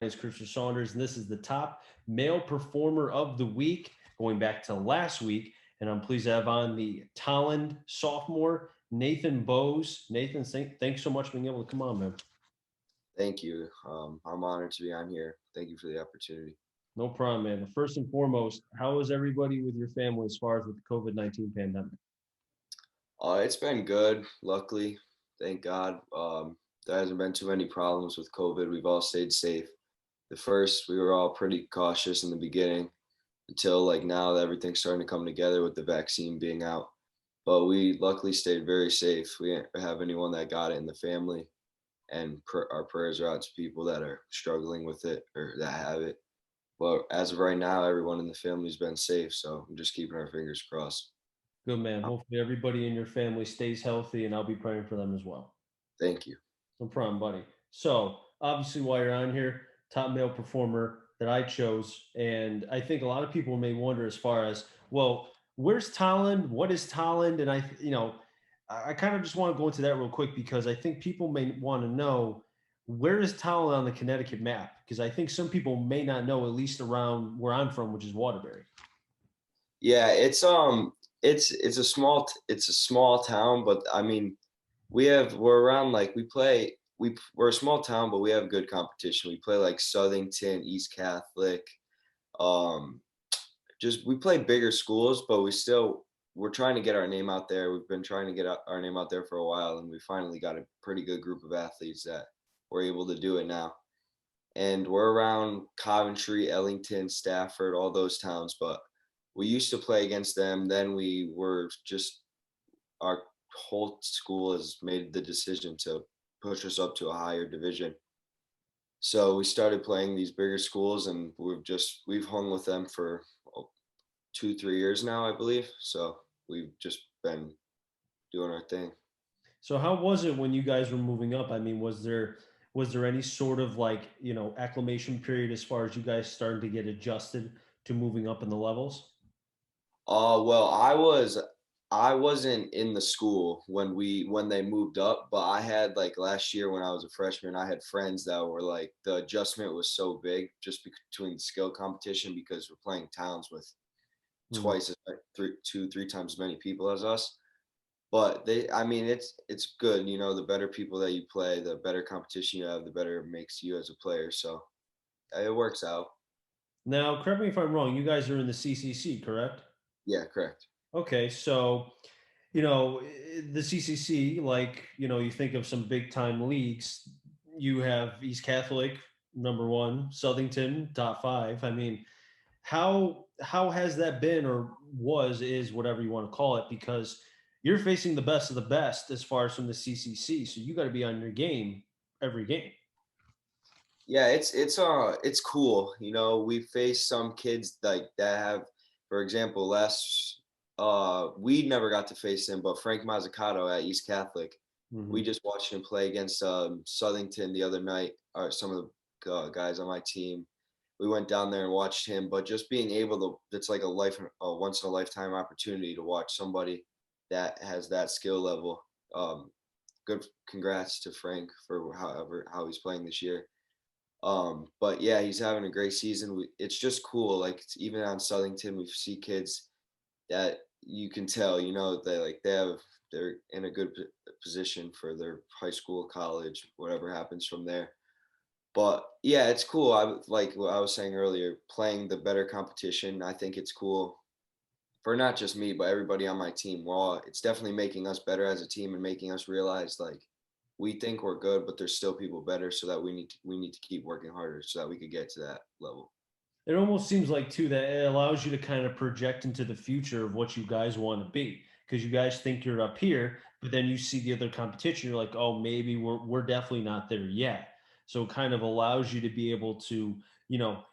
is Christopher Saunders, and this is the top male performer of the week, going back to last week. And I'm pleased to have on the Tolland sophomore, Nathan Bowes. Nathan, thanks so much for being able to come on, man. Thank you. I'm honored to be on here. Thank you for the opportunity. No problem, man. But first and foremost, how is everybody with your family as far as with the COVID-19 pandemic? It's been good, luckily. Thank God. There hasn't been too many problems with COVID. We've all stayed safe. The first, we were all pretty cautious in the beginning until like now that everything's starting to come together with the vaccine being out. But we luckily stayed very safe. We didn't have anyone that got it in the family, and our prayers are out to people that are struggling with it or that have it. But as of right now, everyone in the family's been safe, so I'm just keeping our fingers crossed. Good, man. Hopefully everybody in your family stays healthy, and I'll be praying for them as well. Thank you. No problem, buddy. So, obviously, while you're on here, top male performer that I chose. And I think a lot of people may wonder as far as, well, where's Tolland? What is Tolland? And I kind of just want to go into that real quick because I think people may want to know where is Tolland on the Connecticut map? Because I think some people may not know, at least around where I'm from, which is Waterbury. Yeah, it's it's a small town, but I mean we're around like we're a small town, but we have good competition. We play like Southington, East Catholic, um, just we play bigger schools, but we're trying to get our name out there. We've been trying to get our name out there for a while, and we finally got a pretty good group of athletes that we're able to do it now. And we're around Coventry, Ellington, Stafford, all those towns. But we used to play against them. Then we were just our whole school has made the decision to push us up to a higher division. So we started playing these bigger schools, and we've hung with them for 2 3 years now, I believe. So we've just been doing our thing. So how was it when you guys were moving up? I mean, was there any sort of like, acclimation period as far as you guys starting to get adjusted to moving up in the levels? Well, I wasn't in the school when they moved up, but I had like last year when I was a freshman, I had friends that were like the adjustment was so big just between skill competition because we're playing towns with Hmm. twice as three times as many people as us. But I mean, it's good. You know, the better people that you play, the better competition you have, the better it makes you as a player. So it works out. Now, correct me if I'm wrong, you guys are in the CCC, correct? Yeah, correct. Okay, so the CCC, like you think of some big time leagues. You have East Catholic number one, Southington top five. I mean, how has that been or is whatever you want to call it? Because you're facing the best of the best as far as from the CCC, so you got to be on your game every game. Yeah, it's cool. You know, we face some kids like that have, for example, last we never got to face him, but Frank Mazzucato at East Catholic, we Hmm. just watched him play against Southington the other night. Or some of the guys on my team, we went down there and watched him. But just being able to, it's like a once in a lifetime opportunity to watch somebody that has that skill level. Um, Good, congrats to Frank for how he's playing this year. But yeah, he's having a great season. It's just cool. Like even on Southington, we see kids that you can tell, you know, they're in a good position for their high school, college, whatever happens from there. But yeah, it's cool. Like what I was saying earlier, playing the better competition. I think it's cool for not just me, but everybody on my team. Well, it's definitely making us better as a team and making us realize like we think we're good, but there's still people better, so that we need to keep working harder so that we could get to that level. It almost seems like too that it allows you to kind of project into the future of what you guys want to be because you guys think you're up here, but then you see the other competition, you're like, oh, maybe we're definitely not there yet. So it kind of allows you to be able to,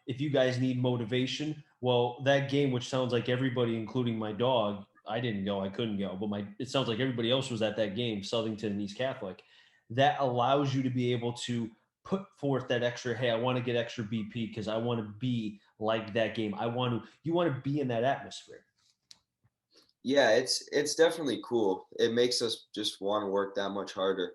if you guys need motivation, well, that game, which sounds like everybody, including my dog, I didn't go, I couldn't go, but it sounds like everybody else was at that game, Southington and East Catholic. That allows you to be able to put forth that extra, hey, I want to get extra BP because I want to be like that game. You want to be in that atmosphere. Yeah, it's definitely cool. It makes us just want to work that much harder.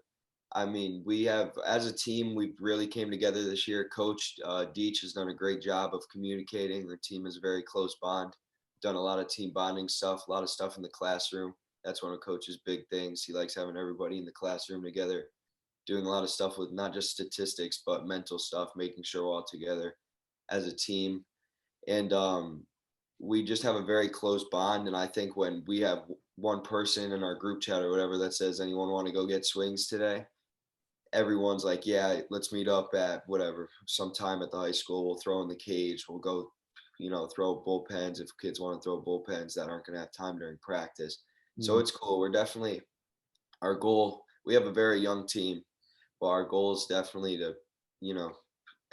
I mean, we have as a team, we really came together this year. Coach Deach has done a great job of communicating. The team is a very close bond. Done a lot of team bonding stuff, a lot of stuff in the classroom. That's one of Coach's big things. He likes having everybody in the classroom together, doing a lot of stuff with not just statistics but mental stuff, making sure we're all together as a team. And we just have a very close bond. And I think when we have one person in our group chat or whatever that says, anyone want to go get swings today? Everyone's like, yeah, let's meet up at whatever, sometime at the high school. We'll throw in the cage. We'll go, throw bullpens if kids want to throw bullpens that aren't going to have time during practice. So Mm. it's cool. We're definitely, our goal, we have a very young team, but our goal is definitely to, you know,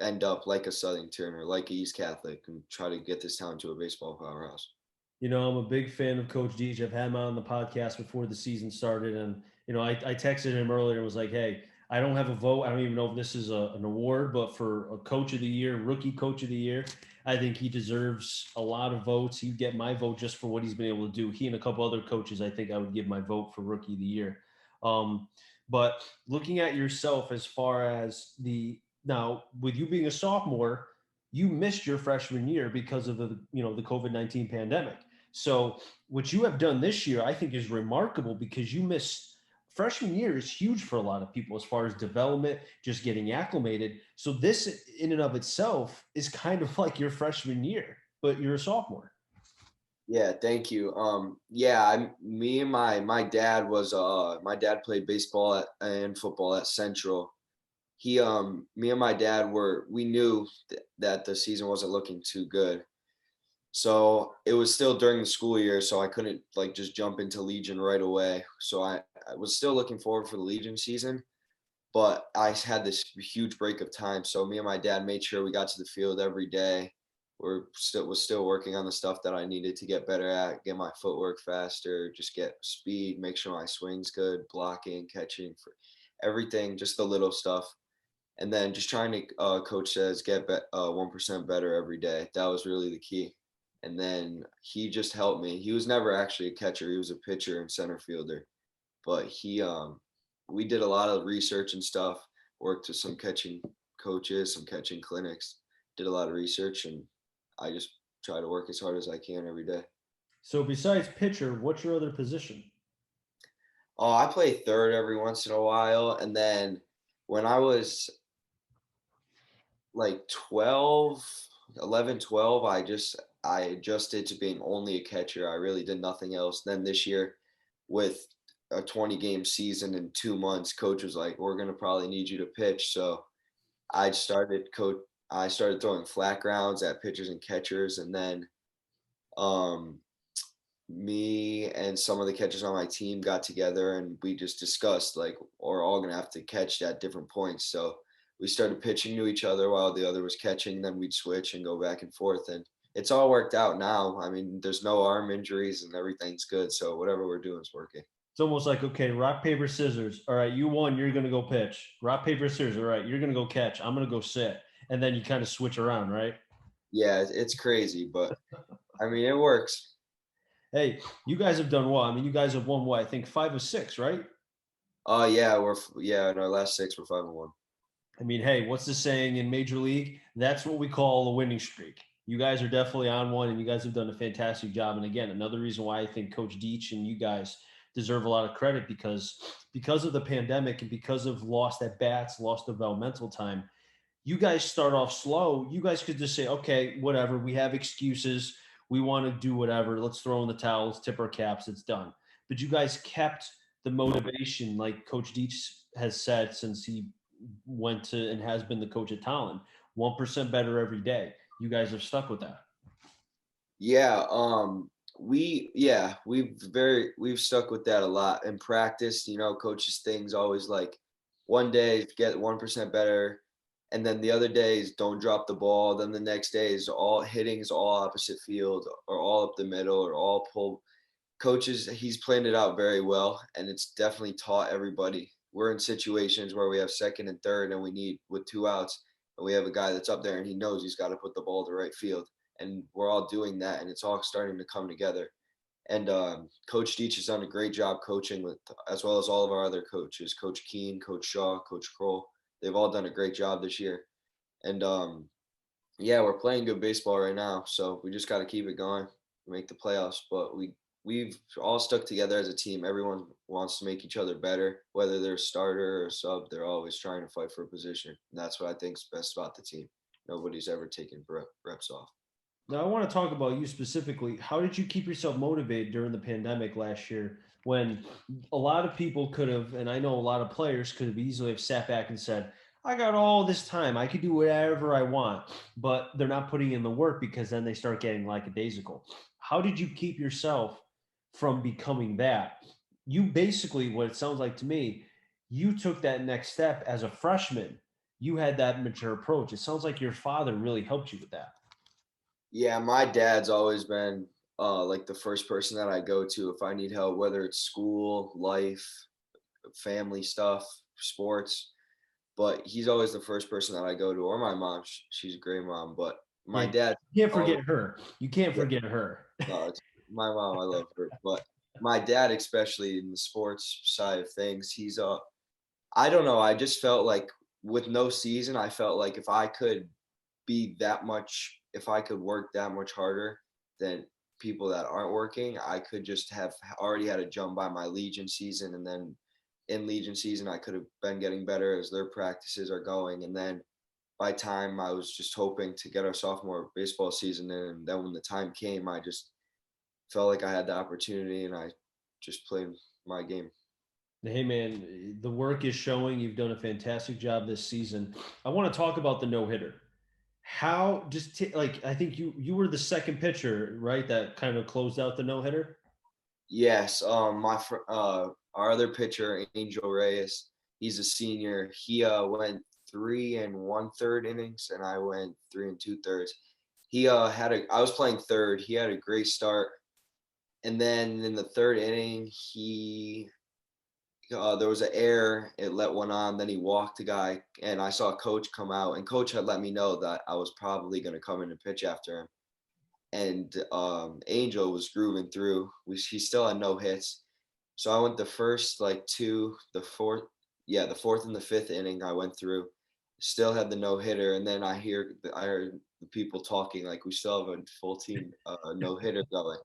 end up like a Southington or like a East Catholic and try to get this town to a baseball powerhouse. I'm a big fan of Coach Deej. I've had him on the podcast before the season started, and I texted him earlier and was like, "Hey, I don't have a vote. I don't even know if this is an award, but for a Coach of the Year, Rookie Coach of the Year, I think he deserves a lot of votes. He'd get my vote just for what he's been able to do. He and a couple other coaches, I think I would give my vote for Rookie of the Year. But looking at yourself as far as the now, with you being a sophomore, you missed your freshman year because of the COVID-19 pandemic. So what you have done this year, I think, is remarkable because you missed freshman year is huge for a lot of people as far as development, just getting acclimated. So this in and of itself is kind of like your freshman year, but you're a sophomore. Yeah, thank you. Yeah, me and my dad my dad played baseball and football at Central. Me and my dad we knew that the season wasn't looking too good. So it was still during the school year, so I couldn't like just jump into Legion right away. So I was still looking forward for the Legion season, but I had this huge break of time. So me and my dad made sure we got to the field every day. Was still working on the stuff that I needed to get better at, get my footwork faster, just get speed, make sure my swing's good, blocking, catching, for everything, just the little stuff. And then just trying to, coach says, get 1% better every day. That was really the key. And then he just helped me. He was never actually a catcher. He was a pitcher and center fielder. But we did a lot of research and stuff, worked with some catching coaches, some catching clinics, did a lot of research, and I just try to work as hard as I can every day. So besides pitcher, what's your other position? Oh, I play third every once in a while. And then when I was like 12, 11, 12, I adjusted to being only a catcher. I really did nothing else. Then this year with a 20 game season in 2 months, coach was like, we're gonna probably need you to pitch. So I started coach I started throwing flat grounds at pitchers and catchers, and then um me and some of the catchers on my team got together and we just discussed like we're all gonna have to catch at different points. So we started pitching to each other while the other was catching, then we'd switch and go back and forth. And it's all worked out now. I mean, there's no arm injuries and everything's good. So whatever we're doing is working. It's almost like, okay, rock, paper, scissors. All right, you won, you're going to go pitch. Rock, paper, scissors. All right, you're going to go catch. I'm going to go sit. And then you kind of switch around, right? Yeah, it's crazy, but I mean, it works. Hey, you guys have done well. I mean, you guys have won what? I think 5 of 6, right? Yeah, yeah, in our last six, we're 5-1. I mean, hey, what's the saying in Major League? That's what we call a winning streak. You guys are definitely on one, and you guys have done a fantastic job. And again, another reason why I think Coach Deach and you guys deserve a lot of credit because of the pandemic and because of lost at bats, lost developmental time. You guys start off slow. You guys could just say, okay, whatever. We have excuses. We want to do whatever. Let's throw in the towels, tip our caps. It's done. But you guys kept the motivation, like Coach Deach has said since he went to and has been the coach at Tolland. 1% better every day. You guys have stuck with that. Yeah, we've stuck with that a lot in practice. You know, coaches things always like one day get 1% better, and then the other days don't drop the ball. Then the next day is all hitting is all opposite field or all up the middle or all pull. Coaches, he's planned it out very well, and it's definitely taught everybody. We're in situations where we have second and third, and we need with 2 outs, and we have a guy that's up there, and he knows he's got to put the ball to right field, and we're all doing that, and it's all starting to come together. And Coach Deitch has done a great job coaching with, as well as all of our other coaches, Coach Keen, Coach Shaw, Coach Kroll. They've all done a great job this year. And yeah, we're playing good baseball right now, so we just got to keep it going, make the playoffs. But we've all stuck together as a team. Everyone wants to make each other better, whether they're a starter or a sub. They're always trying to fight for a position, and that's what I think is best about the team. Nobody's ever taken reps off. Now, I want to talk about you specifically. How did you keep yourself motivated during the pandemic last year when a lot of people could have, and I know a lot of players could have easily have sat back and said, I got all this time. I could do whatever I want, but they're not putting in the work because then they start getting lackadaisical. How did you keep yourself from becoming that? You basically, what it sounds like to me, you took that next step as a freshman. You had that mature approach. It sounds like your father really helped you with that. Yeah, my dad's always been like the first person that I go to if I need help, whether it's school, life, family stuff, sports. But he's always the first person that I go to, or my mom. She's a great mom, but Yeah, my you dad can't always, forget her. You can't yeah, forget her. no, it's my mom. I love her, but my dad, especially in the sports side of things, he's I don't know. I just felt like with no season, I felt like if I could be that much, if I could work that much harder than people that aren't working, I could just have already had a jump by my Legion season. And then in Legion season, I could have been getting better as their practices are going. And then by time I was just hoping to get our sophomore baseball season in. And then when the time came, I just felt like I had the opportunity and I just played my game. Hey man, the work is showing. You've done a fantastic job this season. I want to talk about the no hitter. How just like I think you were the second pitcher, right? That kind of closed out the no hitter. Yes, our other pitcher, Angel Reyes, he's a senior. He went 3 1/3 innings, and I went 3 2/3. He I was playing third. He had a great start, and then in the third inning, he there was an error. It let one on. Then he walked a guy, and I saw coach come out, and coach had let me know that I was probably going to come in and pitch after him. And Angel was grooving through. He still had no hits. So I went the first like two, the fourth, yeah, the fourth and the fifth inning. I went through, still had the no hitter, and then I heard the people talking like we still have a full team no hitter going.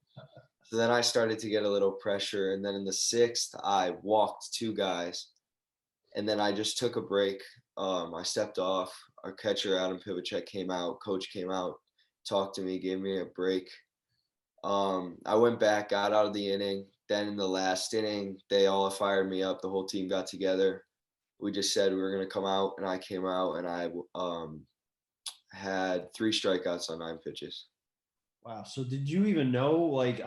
So then I started to get a little pressure, and then in the sixth I walked 2 guys, and then I just took a break. I stepped off. Our catcher Adam Pivacek came out. Coach came out, talked to me, gave me a break. I went back, got out of the inning. Then in the last inning, they all fired me up. The whole team got together. We just said we were going to come out, and I came out, and I had 3 strikeouts on 9 pitches. Wow. So did you even know? Like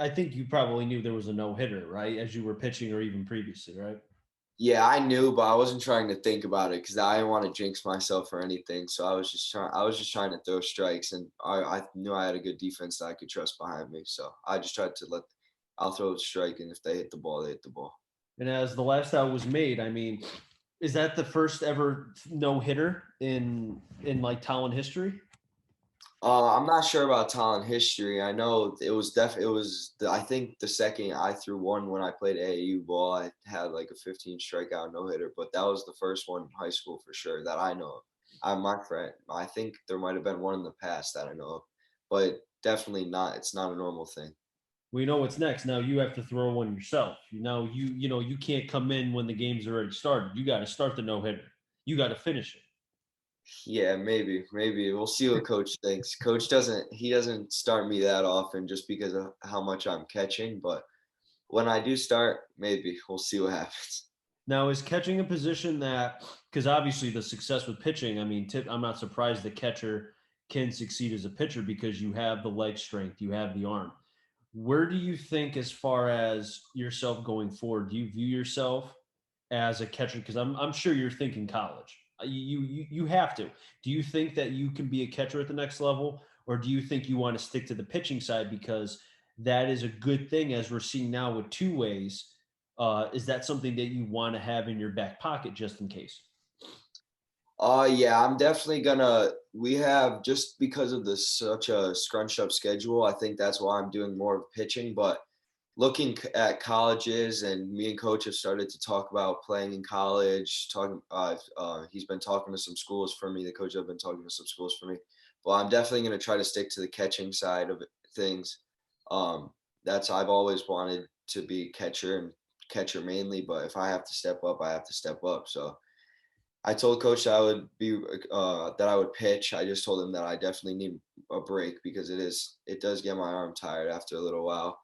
I think you probably knew there was a no hitter, right? As you were pitching or even previously, right? Yeah, I knew, but I wasn't trying to think about it because I didn't want to jinx myself or anything. So I was just trying. I was just trying to throw strikes, and I knew I had a good defense that I could trust behind me. So I just tried to let. I'll throw a strike, and if they hit the ball, they hit the ball. And as the last out was made, I mean, is that the first ever no hitter in like Tolland history? I'm not sure about talent history. I know it was I think the second I threw one when I played AAU ball, I had like a 15 strikeout no hitter, but that was the first one in high school for sure that I know of. My friend, I think there might have been one in the past that I know of, but definitely not. It's not a normal thing. We know what's next. Now you have to throw one yourself. You know you can't come in when the game's already started. You got to start the no hitter. You got to finish it. Yeah, maybe we'll see what coach thinks. He doesn't start me that often just because of how much I'm catching, but when I do start, maybe we'll see what happens. Now, is catching a position that, because obviously the success with pitching, I mean, I'm not surprised the catcher can succeed as a pitcher because you have the leg strength, you have the arm. Where do you think, as far as yourself going forward, do you view yourself as a catcher? Because I'm sure you're thinking college. You have to. Do you think that you can be a catcher at the next level, or do you think you want to stick to the pitching side because that is a good thing as we're seeing now with two ways? Is that something that you want to have in your back pocket just in case? Yeah, I'm definitely gonna. We have just because of the such a scrunched up schedule. I think that's why I'm doing more of pitching. But looking at colleges, and me and coach have started to talk about playing in college. He's been talking to some schools for me. The coach have been talking to some schools for me. Well, I'm definitely going to try to stick to the catching side of things. Um, that's I've always wanted to be catcher and catcher mainly, but if I have to step up, I have to step up. So I told coach that I would pitch. I just told him that I definitely need a break because it does get my arm tired after a little while.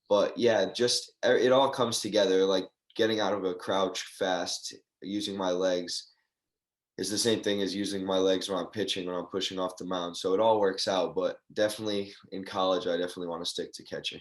But yeah, just it all comes together. Like getting out of a crouch fast, using my legs is the same thing as using my legs when I'm pitching or I'm pushing off the mound. So it all works out. But definitely in college, I definitely want to stick to catching.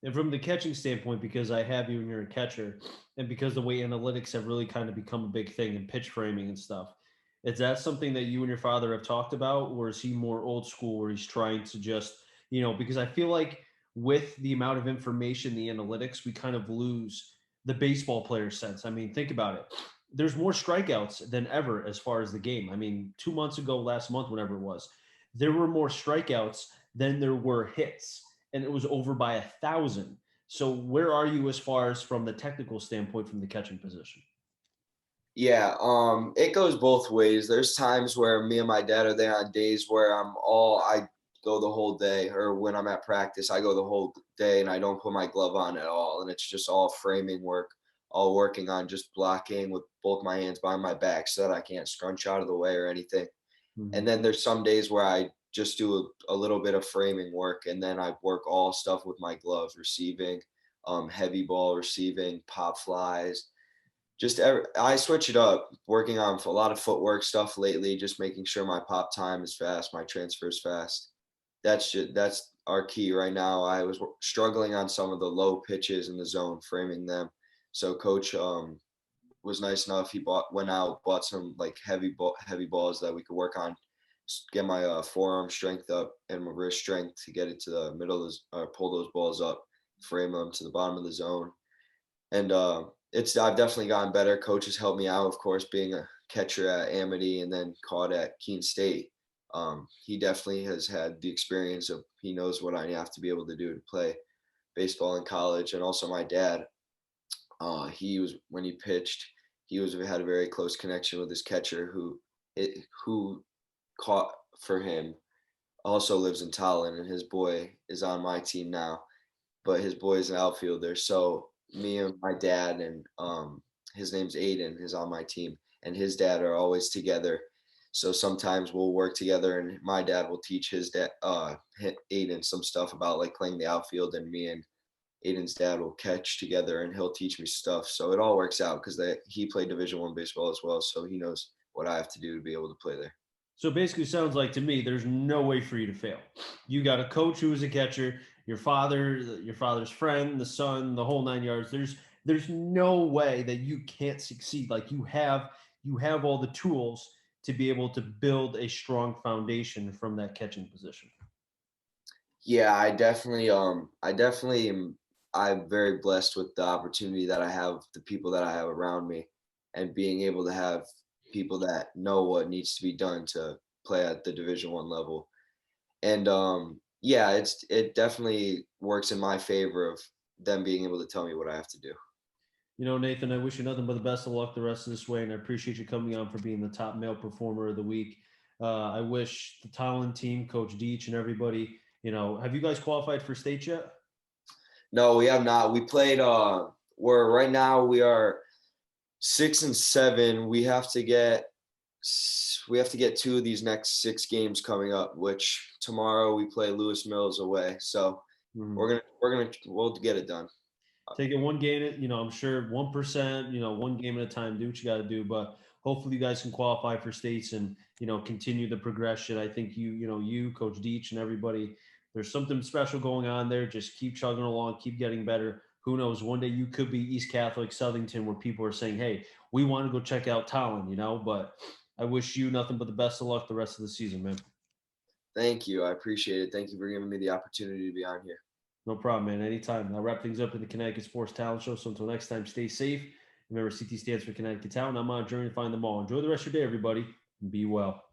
And from the catching standpoint, because I have you and you're a catcher, and because the way analytics have really kind of become a big thing in pitch framing and stuff, is that something that you and your father have talked about, or is he more old school where he's trying to just, because I feel like with the amount of information, the analytics, we kind of lose the baseball player sense. I mean, think about it. There's more strikeouts than ever as far as the game. I mean, 2 months ago, last month, whenever it was, there were more strikeouts than there were hits, and it was over by 1,000. So where are you as far as from the technical standpoint from the catching position? Yeah, it goes both ways. There's times where me and my dad are there on days where I go the whole day, or when I'm at practice, I go the whole day and I don't put my glove on at all. And it's just all framing work, all working on just blocking with both my hands behind my back so that I can't scrunch out of the way or anything. And Mhm. then there's some days where I just do a little bit of framing work, and then I work all stuff with my gloves, receiving, heavy ball receiving, pop flies, I switch it up, working on a lot of footwork stuff lately, just making sure my pop time is fast, my transfer is fast. That's our key right now. I was struggling on some of the low pitches in the zone, framing them. So coach was nice enough. He bought some like heavy balls that we could work on, get my forearm strength up and my wrist strength to get it to the middle of pull those balls up, frame them to the bottom of the zone. And it's I've definitely gotten better. Coaches helped me out, of course, being a catcher at Amity and then caught at Keene State. He definitely has had the experience of he knows what I have to be able to do to play baseball in college. And also my dad, he was when he pitched, he was had a very close connection with his catcher who caught for him. Also lives in Tolland, and his boy is on my team now, but his boy's an outfielder. So me and my dad and his name's Aiden is on my team, and his dad are always together. So sometimes we'll work together, and my dad will teach his dad Aiden some stuff about like playing the outfield, and me and Aiden's dad will catch together, and he'll teach me stuff. So it all works out because he played Division I baseball as well, so he knows what I have to do to be able to play there. So basically, sounds like to me, there's no way for you to fail. You got a coach who is a catcher, your father's friend, the son, the whole 9 yards. There's no way that you can't succeed. Like you have all the tools to be able to build a strong foundation from that catching position. Yeah, I definitely am. I'm very blessed with the opportunity that I have, the people that I have around me, and being able to have people that know what needs to be done to play at the Division I level. And yeah, it definitely works in my favor of them being able to tell me what I have to do. Nathan, I wish you nothing but the best of luck the rest of this way, and I appreciate you coming on for being the top male performer of the week. I wish the Tolland team, Coach Deach, and everybody, have you guys qualified for state yet? No, we have not. We played. We're right now we are 6-7. We have to get two of these next 6 games coming up. Which tomorrow we play Lewis Mills away. So Mhm. we'll get it done. Take it one game at, I'm sure 1%, one game at a time, do what you got to do. But hopefully you guys can qualify for states and, continue the progression. I think you, Coach Deach, and everybody, there's something special going on there. Just keep chugging along, keep getting better. Who knows? One day you could be East Catholic, Southington, where people are saying, hey, we want to go check out Tolland, but I wish you nothing but the best of luck the rest of the season, man. Thank you. I appreciate it. Thank you for giving me the opportunity to be on here. No problem, man. Anytime. I'll wrap things up in the Connecticut Sports Talent Show. So until next time, stay safe. Remember, CT stands for Connecticut Talent. I'm on a journey to find them all. Enjoy the rest of your day, everybody, and be well.